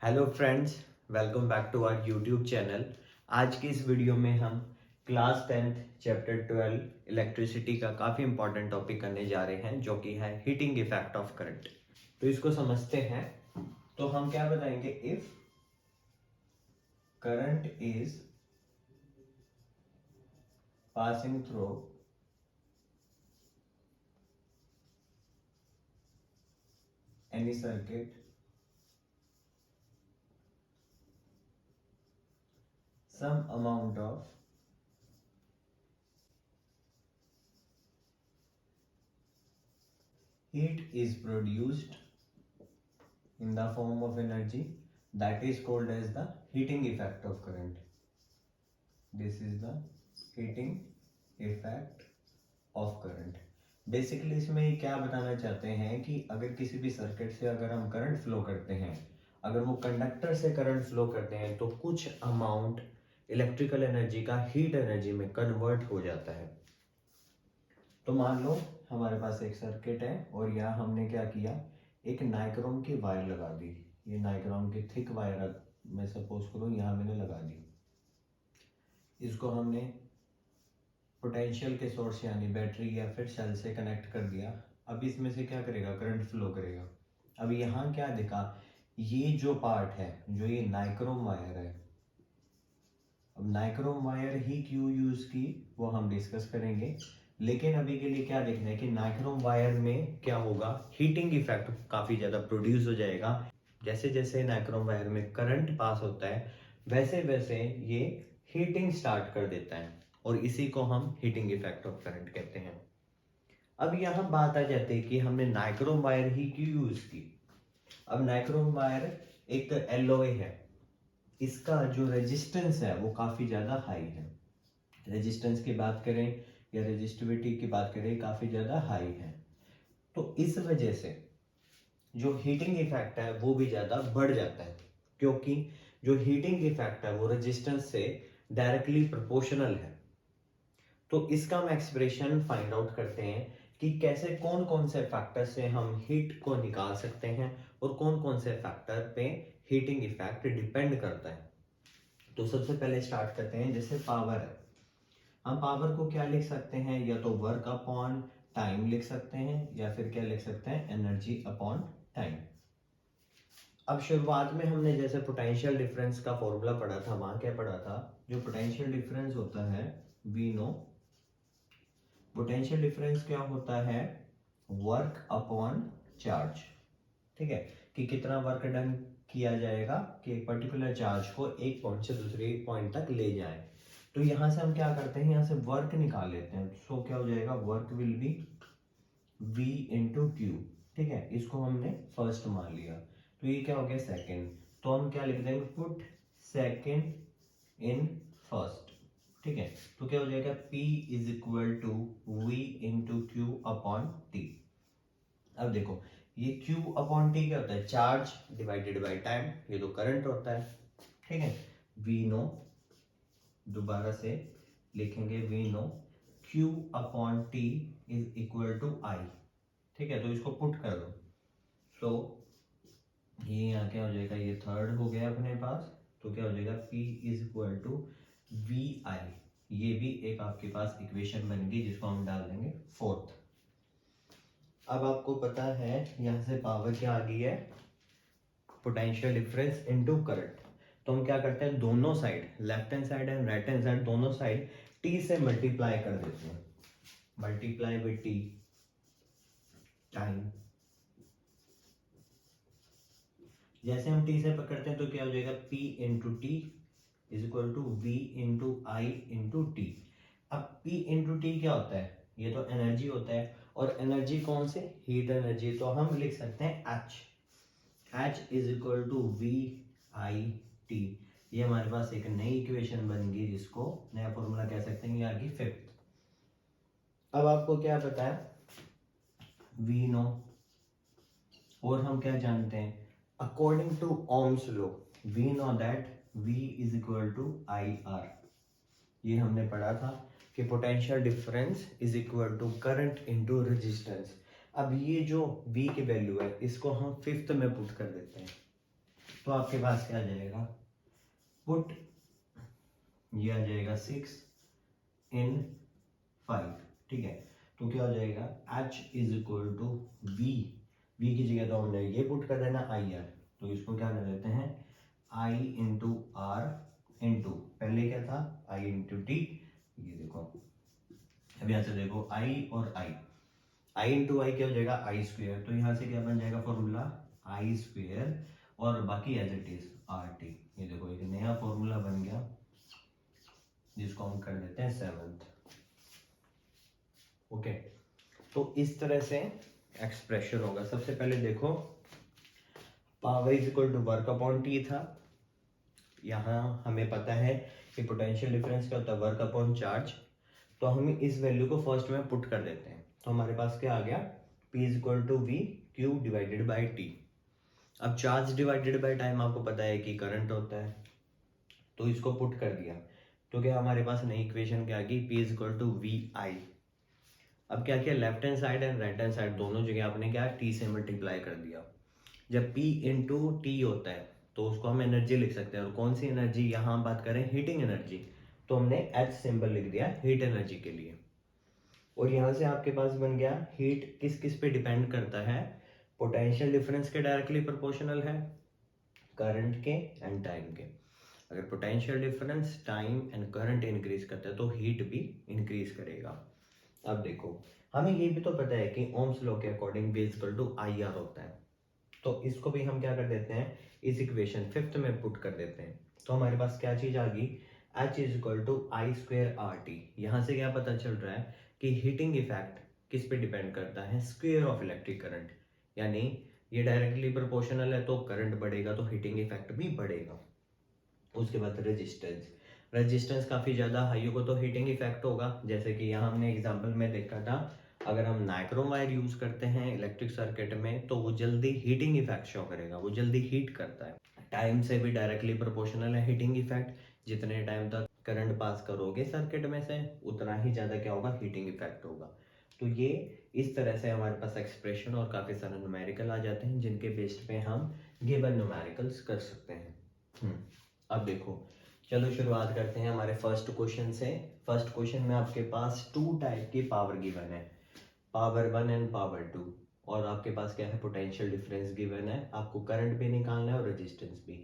Hello friends, welcome back to our YouTube channel. आज की इस वीडियो में हम क्लास 10th चैप्टर 12 इलेक्ट्रिसिटी का काफ़ी इंपॉर्टेंट टॉपिक करने जा रहे हैं, जो कि है हीटिंग इफेक्ट ऑफ करंट। तो इसको समझते हैं। तो हम क्या बताएंगे, if current is passing through any circuit some amount of heat is produced in the form of energy that is called as the heating effect of current. This is the heating effect of current. Basically इसमें क्या बताना चाहते हैं कि अगर किसी भी circuit से अगर हम करंट फ्लो करते हैं, अगर वो कंडक्टर से करंट फ्लो करते हैं तो कुछ अमाउंट इलेक्ट्रिकल एनर्जी का हीट एनर्जी में कन्वर्ट हो जाता है। तो मान लो हमारे पास एक सर्किट है और यहाँ हमने क्या किया, एक नाइक्रोम की वायर लगा दी। ये नाइक्रोम की थिक वायर मैं सपोज करूँ यहाँ मैंने लगा दी। इसको हमने पोटेंशियल के सोर्स यानी बैटरी या फिर सेल से कनेक्ट कर दिया। अब इसमें से क्या करेगा, करंट फ्लो करेगा। अब यहाँ क्या दिखा, ये जो पार्ट है, जो ये नाइक्रोम वायर है, अब नाइक्रोम वायर ही क्यों यूज की वो हम डिस्कस करेंगे। लेकिन अभी के लिए क्या देखना है कि नाइक्रोम वायर में क्या होगा, हीटिंग इफेक्ट काफी ज्यादा प्रोड्यूस हो जाएगा। जैसे जैसे नाइक्रोम वायर में करंट पास होता है वैसे वैसे ये हीटिंग स्टार्ट कर देता है और इसी को हम हीटिंग इफेक्ट ऑफ करंट कहते हैं। अब यहाँ बात आ जाती है कि हमने नाइक्रोम वायर ही क्यों यूज की। अब नाइक्रोम वायर एक एलॉय है, इसका जो रेजिस्टेंस है वो काफी ज्यादा हाई है। रेजिस्टेंस की बात करें या रेजिस्टिविटी की बात करें, काफी ज्यादा हाई है। तो इस वजह से जो हीटिंग इफेक्ट है वो भी ज्यादा बढ़ जाता है, क्योंकि जो हीटिंग इफेक्ट है वो रेजिस्टेंस से डायरेक्टली प्रोपोर्शनल है। तो इसका हम एक्सप्रेशन फाइंड आउट करते हैं कि कैसे कौन कौन से फैक्टर से हम हीट को निकाल सकते हैं और कौन कौन से फैक्टर पे हीटिंग इफेक्ट डिपेंड करता है। तो सबसे पहले स्टार्ट करते हैं, जैसे पावर है। हम पावर को क्या लिख सकते हैं, या तो वर्क अपॉन टाइम लिख सकते हैं या फिर क्या लिख सकते हैं, एनर्जी अपॉन टाइम। अब शुरुआत में हमने जैसे पोटेंशियल डिफरेंस का फॉर्मूला पढ़ा था, वहां क्या पढ़ा था, जो पोटेंशियल डिफरेंस होता है वी नो, पोटेंशियल डिफरेंस क्या होता है, वर्क अपॉन चार्ज। ठीक है, कि कितना वर्क डन किया जाएगा कि एक पर्टिकुलर चार्ज को एक पॉइंट से दूसरे पॉइंट तक ले जाए। तो यहां से हम क्या करते हैं, यहां से वर्क निकाल लेते हैं। सो क्या हो जाएगा, work will be V into Q. ठीक है, इसको हमने फर्स्ट मान लिया, तो ये क्या हो गया, सेकेंड। तो हम क्या लिख देंगे, पुट सेकेंड इन फर्स्ट। ठीक है, तो क्या हो जाएगा, P is equal to V into Q upon T. अब देखो, ये Q अपॉन टी क्या होता है, चार्ज डिवाइडेड बाय टाइम, ये तो करंट होता है। ठीक है, वी नो, दोबारा से लिखेंगे, we know Q upon T is equal to I. ठीक है, तो इसको पुट कर दो। सो ये यहाँ क्या हो जाएगा, ये थर्ड हो गया अपने पास। तो क्या हो जाएगा, P is equal to V I. ये भी एक आपके पास इक्वेशन बन गई जिसको हम डाल देंगे फोर्थ। अब आपको पता है यहाँ से पावर क्या आ गई है, पोटेंशियल डिफरेंस इनटू करंट। तो हम क्या करते हैं, दोनों side, left hand side and right hand side, दोनों साइड T से मल्टीप्लाई कर देते हैं। Multiply with T time. जैसे हम T से पकड़ते हैं तो क्या हो जाएगा, P into T is equal to V into I into T. अब P इंटू टी क्या होता है, ये तो एनर्जी होता है, और एनर्जी कौन से, हीट एनर्जी। तो हम लिख सकते हैं H is equal to V I T. ये हमारे पास एक नई इक्वेशन बन गई जिसको नया फॉर्मूला कह सकते हैं, ये आ गई फिफ्थ। अब आपको क्या पता है, वी नो, और हम क्या जानते हैं, according to Ohm's law we know that V is equal to I R. ये हमने पढ़ा था कि potential difference is equal to current into resistance. अब ये जो V की वैल्यू है इसको हम फिफ्थ में पुट कर देते हैं। तो आपके पास क्या आ जाएगा, पुट ये आ जाएगा 6 in 5, ठीक है। तो क्या हो जाएगा, H is equal to V, V की जगह तो हमने ये पुट कर देना IR, तो इसको क्या कर देते हैं I इंटू R इंटू, पहले क्या था I इंटू T, ये देखो अब यहाँ से देखो I और I इंटू आई क्या हो जाएगा I स्क्वेयर, तो यहाँ से क्या बन जाएगा फॉर्मूला I स्क्वेयर और बाकी एज इट इज RT, ये देखो एक नया फॉर्मूला बन गया जिसको हम कर देते हैं 7th। ओके, तो इस तरह से एक्सप्रेशन होगा। सबसे पहले देखो power is equal to work upon T था, यहाँ हमें पता है कि पोटेंशियल डिफरेंस क्या होता है, वर्क अपॉन चार्ज, तो हम इस वैल्यू को फर्स्ट में पुट कर देते हैं, तो हमारे पास क्या आ गया, P is equal to V Q divided by T. अब चार्ज डिवाइडेड बाई टाइम आपको पता है कि करंट होता है, तो इसको पुट कर दिया, तो क्या हमारे पास नई इक्वेशन क्या आ गई, P is equal to V I. अब क्या किया, left hand side and right hand side दोनों जगह आपने क्या टी से मल्टीप्लाई कर दिया। जब P इंटू टी होता है तो उसको हम एनर्जी लिख सकते हैं, और कौन सी एनर्जी, यहाँ हम बात करें हीटिंग एनर्जी, तो हमने H सिंबल लिख दिया हीट एनर्जी के लिए। और यहाँ से आपके पास बन गया हीट किस किस पे डिपेंड करता है, पोटेंशियल डिफरेंस के डायरेक्टली प्रोपोर्शनल है, करंट के एंड टाइम के। अगर potential difference time and current increase करता है तो हीट भी इंक्रीज करेगा। अब देखो हमें ये भी तो पता है कि ओम्स लॉ के according V equal to IR होता है, तो इसको भी हम क्या कर देते हैं, इस इक्वेशन 5th में पुट कर देते हैं, तो हमारे पास क्या चीज आ गई, H is equal to I square RT। यहाँ से क्या पता चल रहा है कि हीटिंग इफेक्ट किस पे डिपेंड करता है, स्क्वेयर ऑफ इलेक्ट्रिक करंट, यानी ये डायरेक्टली प्रोपोर्शनल है तो करंट बढ़ेगा तो हीटिंग इफेक्ट भी बढ़ेगा। उसके बाद रेजिस्टेंस, रेजिस्टेंस काफ़ी ज़्यादा हाई होगा तो हीटिंग इफेक्ट होगा, जैसे कि यहाँ हमने एग्जांपल में देखा था, अगर हम नाइक्रोम वायर यूज़ करते हैं इलेक्ट्रिक सर्किट में तो वो जल्दी हीटिंग इफेक्ट शो करेगा, वो जल्दी हीट करता है। टाइम से भी डायरेक्टली प्रोपोर्शनल है हीटिंग इफेक्ट, जितने टाइम तक करंट पास करोगे सर्किट में से उतना ही ज़्यादा क्या होगा, हीटिंग इफेक्ट होगा। तो ये इस तरह से हमारे पास एक्सप्रेशन और काफ़ी सारे न्यूमेरिकल आ जाते हैं जिनके बेस्ड पे हम गिवन न्यूमेरिकल्स कर सकते हैं। अब देखो चलो शुरुआत करते हैं हमारे फर्स्ट क्वेश्चन से। फर्स्ट क्वेश्चन में आपके पास 2 टाइप की पावर गिवन है, पावर 1 एंड पावर 2, और आपके पास क्या है, पोटेंशियल डिफरेंस गिवन है, आपको करंट भी निकालना है और रेजिस्टेंस भी।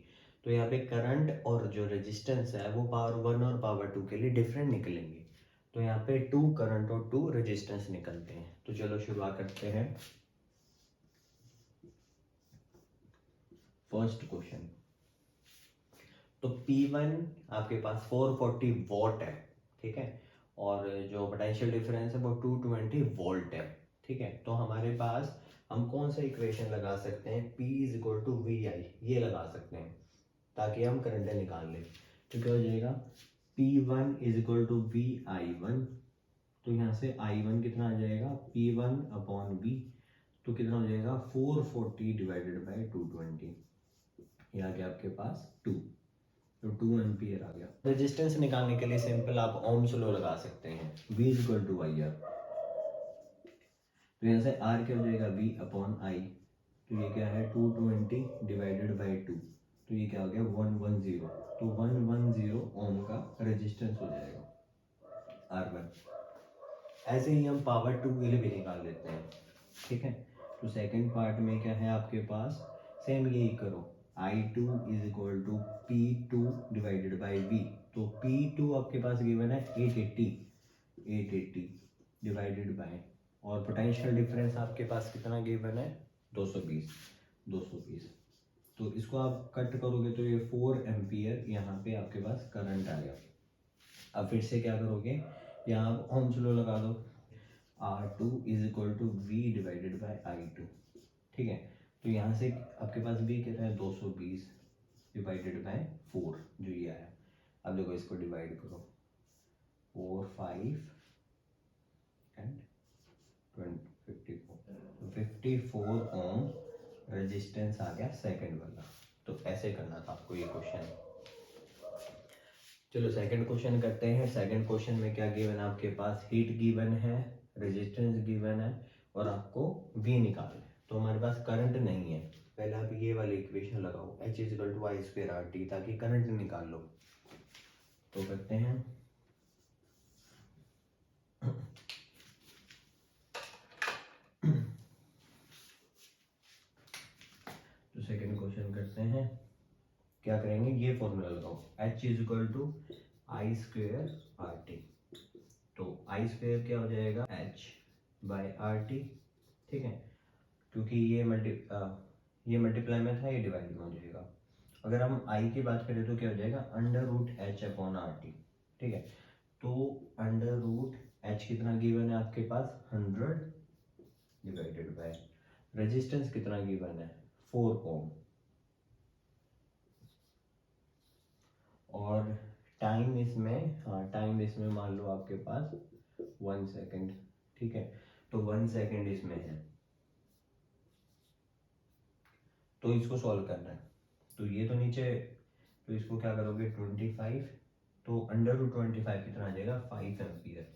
तो यहाँ पे करंट और जो रेजिस्टेंस है वो पावर 1 और पावर 2 के लिए डिफरेंट निकलेंगे, तो यहाँ पे 2 करंट और 2 रेजिस्टेंस निकलते हैं। तो चलो शुरुआत करते हैं फर्स्ट क्वेश्चन। तो P1 आपके पास 440 वॉट है, ठीक है, और जो पोटेंशियल डिफरेंस है वो 220 वोल्ट है, ठीक है। तो हमारे पास हम कौन सा इक्वेशन लगा सकते हैं, P is equal to V I, ये लगा सकते हैं ताकि हम करंट निकाल लें। तो क्या हो जाएगा, P1 is equal to V I one, तो यहाँ से I1 कितना आ जाएगा, P1 अपॉन V, तो कितना हो जाएगा 440 डिवाइडेड बाई 220, ये आ गया आपके पास 2, तो 2 एम्पियर आ गया। रेजिस्टेंस निकालने के लिए सिंपल आप ओम्स लॉ लगा सकते हैं, V is equal to IR, तो यहाँ से R क्या हो जाएगा, V अपॉन I, तो ये क्या है 220 डिवाइडेड बाई 2, तो ये क्या हो गया 110, तो 110 ओम का रेजिस्टेंस हो जाएगा R1। ऐसे ही हम पावर 2 के लिए भी निकाल लेते हैं, ठीक है। तो सेकंड पार्ट में क्या है आपके पास, सेम यही करो, I2 is equal to P2 divided by V, तो P2 आपके पास गिवन है 880 डिवाइडेड बाय, और पोटेंशियल डिफरेंस आपके पास कितना गिवन है 220, तो इसको आप कट करोगे तो ये 4 एम्पियर यहाँ पे आपके पास करंट आएगा। अब फिर से क्या करोगे, यहाँ आप ओम्स लॉ लगा दो, R2 is equal to V divided by I2, ठीक है। तो यहाँ से आपके पास V कितना है 220 डिवाइडेड बाय 4, जो ये आया। अब देखो इसको डिवाइड करो, 4 5 एंड 54 ओम रेजिस्टेंस आ गया सेकंड वाला। तो ऐसे करना था आपको ये क्वेश्चन। चलो सेकंड क्वेश्चन करते हैं। सेकंड क्वेश्चन में क्या गिवन है आपके पास, हीट गिवन है, रेजिस्टेंस गिवन है, और आपको V निकालना है। तो हमारे पास करंट नहीं है, पहले आप ये वाली इक्वेशन लगाओ H is equal to I square R T, ताकि करंट निकाल लो। तो करते हैं, तो सेकेंड क्वेश्चन करते हैं। क्या करेंगे, ये फॉर्मूला लगाओ H is equal to I square R T. तो आई स्क्वेयर क्या हो जाएगा, H बाई आर टी, ठीक है, क्योंकि ये मल्टीप्लाई में था, ये डिवाइड में हो जाएगा। अगर हम आई की बात करें तो क्या हो जाएगा, under root H upon R T, ठीक है। तो अंडर रूट एच कितना गिवन है आपके पास, 100 डिवाइडेड बाय रेजिस्टेंस कितना गिवन है, 4 ओम, और टाइम इसमें, हाँ टाइम इसमें मान लो आपके पास 1 सेकेंड, ठीक है। तो 1 सेकेंड इसमें है, तो इसको सॉल्व करना है। तो ये तो नीचे, तो इसको क्या करोगे 25, तो अंडर रूट 25 कितना आ जाएगा, 5 एम्पियर।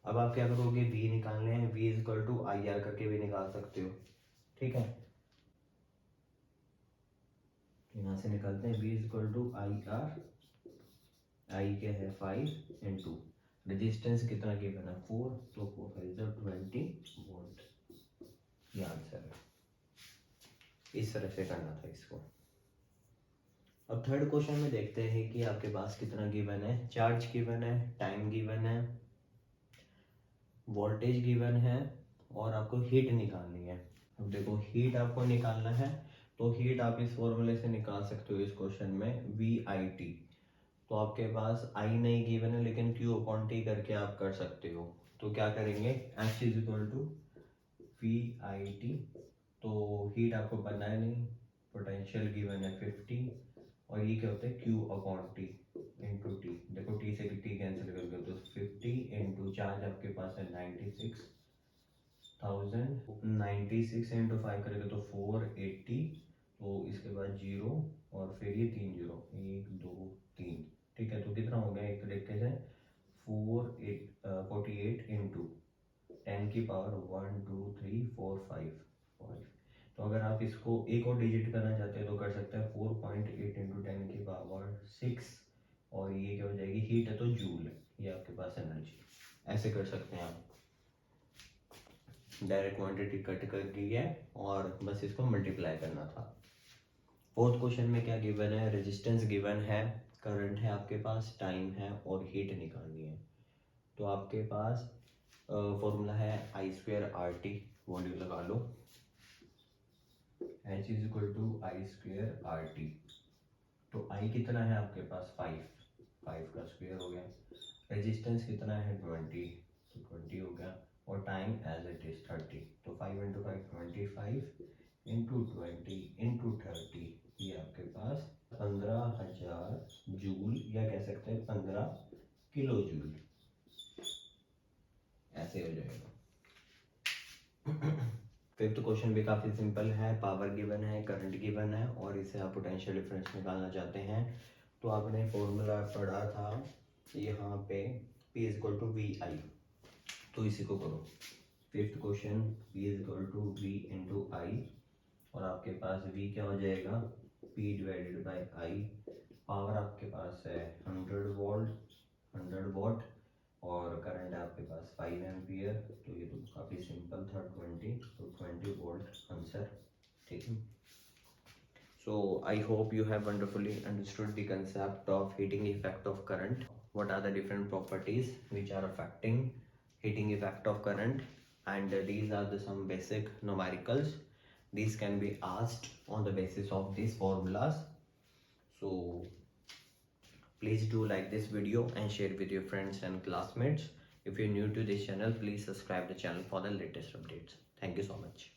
अब आप क्या करोगे, V निकालने हैं, V equal to I R करके भी निकाल सकते हो, ठीक है। यहाँ से निकालते हैं, V equal to I R, I क्या है 5 इंटू रेजिस्टेंस कितना गिवन है 4, तो 4 5 20 वोल्ट, ये आंसर है। इस तरह से करना था इसको। अब थर्ड क्वेश्चन में देखते हैं कि आपके पास कितना गिवन है, चार्ज गिवन है, टाइम गिवन है, वोल्टेज गिवन है, और आपको हीट निकालनी है। अब देखो हीट आपको निकालना है, तो हीट आप इस फॉर्मूले से निकाल सकते हो इस क्वेश्चन में, वी आई टी। तो आपके पास आई नहीं गिवन है, लेकिन क्यू अपॉन टी करके आप कर सकते हो। तो क्या करेंगे, H is equal to V I T. तो हीट आपको पता है नहीं, पोटेंशियल गिवन है 50, और ये क्या होता है Q upon T into T. देखो टी से टी कैंसिल कर दो, तो 50 इंटू चार्ज आपके पास है 96,000, 96 इंटू 5 करेंगे तो 480, तो इसके बाद 0 और फिर ये 3 0, 1 2 3, ठीक है। तो कितना हो गया एक तरीके से 48 इंटू 10 की पावर 1 2 3 4 5 5। तो अगर आप इसको एक और डिजिट करना चाहते हैं तो कर सकते हैं, 4.8 इंटू 10 की पावर 6, और ये क्या हो जाएगी, हीट है तो जूल है, ये आपके पास एनर्जी। ऐसे कर सकते हैं आप, डायरेक्ट क्वांटिटी कट कर दी है और बस इसको मल्टीप्लाई करना था। फोर्थ क्वेश्चन में क्या गिवन है, रेजिस्टेंस गिवन है, करंट है आपके पास, टाइम है, और हीट निकालनी है। तो आपके पास फॉर्मूला है I square R T, volume लगा लो, H is equal to I square R T. तो आई कितना है आपके पास 5 का स्क्वायर हो गया, रेजिस्टेंस कितना है 20, तो 20 हो गया, और टाइम एज इट इज 30। तो 5 इंटू 5 25 इंटू 20 इंटू 30, ये आपके पास 15,000 जूल, या कह सकते हैं 15 किलो जूल, ऐसे हो जाएगा। फिफ्थ क्वेश्चन भी काफ़ी सिंपल है, पावर गिवन है, करंट गिवन है, और इसे आप पोटेंशियल डिफरेंस निकालना चाहते हैं। तो आपने फॉर्मूला पढ़ा था यहाँ पे P is equal to V I, तो इसी को करो। Fifth question, P is equal to V into I, और आपके पास V क्या हो जाएगा, P divided by I. Power आपके पास है 100 वॉट, और करंट है आपके पास 5 एम्पियर। तो ये तो काफ़ी सिंपल था, 20, तो 20 वोल्ट आंसर, ठीक है। So I hope you have wonderfully understood the concept of heating effect of current. What are the different properties which are affecting heating effect of current, and these are the some basic numericals. These can be asked on the basis of these formulas. So please do like this video and share with your friends and classmates. If you're new to this channel, please subscribe the channel for the latest updates. Thank you so much.